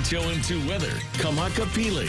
HO2 weather, Kamakapili.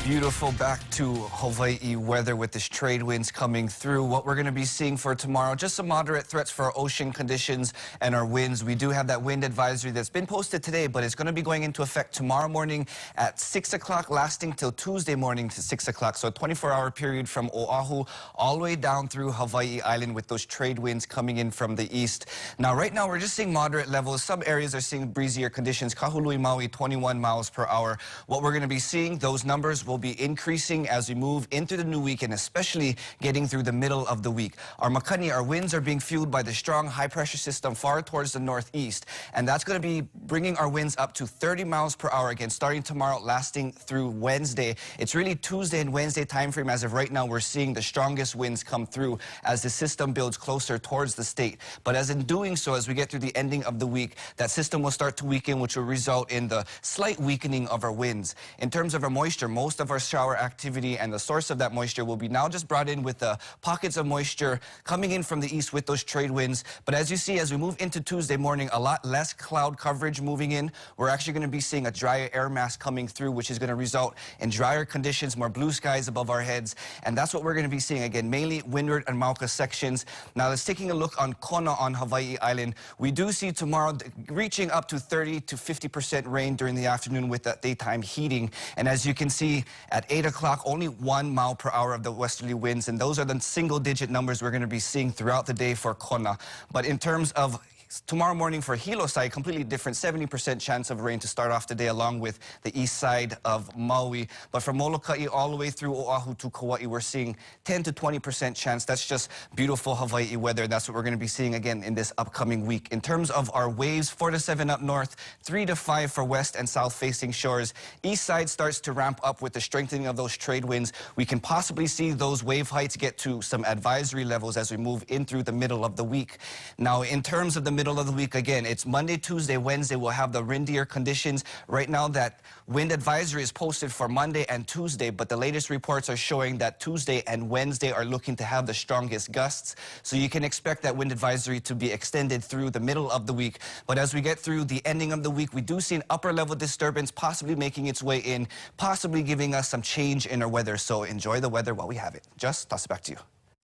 Beautiful back to Hawaii weather with this trade winds coming through. What we're going to be seeing for tomorrow, just some moderate threats for our ocean conditions and our winds. We do have that wind advisory that's been posted today, but it's going to be going into effect tomorrow morning at 6 o'clock, lasting till Tuesday morning to 6 o'clock. So a 24-hour period from Oahu all the way down through Hawaii Island with those trade winds coming in from the east. Now, right now, we're just seeing moderate levels. Some areas are seeing breezier conditions. Kahului, Maui, 21 miles per hour. What we're going to be seeing, those numbers will be increasing as we move into the new week and especially getting through the middle of the week. Our Makani, our winds are being fueled by the strong high pressure system far towards the northeast, and that's going to be bringing our winds up to 30 miles per hour again starting tomorrow, lasting through Wednesday. It's really Tuesday and Wednesday time frame. As of right now, we're seeing the strongest winds come through as the system builds closer towards the state. But as in doing so, as we get through the ending of the week, that system will start to weaken, which will result in the slight weakening of our winds. In terms of our moisture, most of our shower activity and the source of that moisture will be now just brought in with the pockets of moisture coming in from the east with those trade winds. But as you see, as we move into Tuesday morning, a lot less cloud coverage moving in. We're actually going to be seeing a drier air mass coming through, which is going to result in drier conditions, more blue skies above our heads. And that's what we're going to be seeing again, mainly windward and Mauka sections. Now let's taking a look on Kona on Hawaii Island. We do see tomorrow reaching up to 30 to 50% rain during the afternoon with that daytime heating. And as you can see, at 8 o'clock, only 1 mile per hour of the westerly winds, and those are the single-digit numbers we're going to be seeing throughout the day for Kona. But in terms of tomorrow morning for Hilo side, completely different, 70% chance of rain to start off the day along with the east side of Maui. But from Molokai all the way through Oahu to Kauai, we're seeing 10 to 20% chance. That's just beautiful Hawaii weather. That's what we're going to be seeing again in this upcoming week. In terms of our waves, 4 to 7 up north, 3 to 5 for west and south facing shores. East side starts to ramp up with the strengthening of those trade winds. We can possibly see those wave heights get to some advisory levels as we move in through the middle of the week. Now, in terms of the middle of the week, again, it's Monday, Tuesday, Wednesday. We'll have the windier conditions. Right now, that wind advisory is posted for Monday and Tuesday, but the latest reports are showing that Tuesday and Wednesday are looking to have the strongest gusts. So you can expect that wind advisory to be extended through the middle of the week. But as we get through the ending of the week, we do see an upper level disturbance possibly making its way in, possibly giving us some change in our weather. So enjoy the weather while we have it. Just toss it back to you.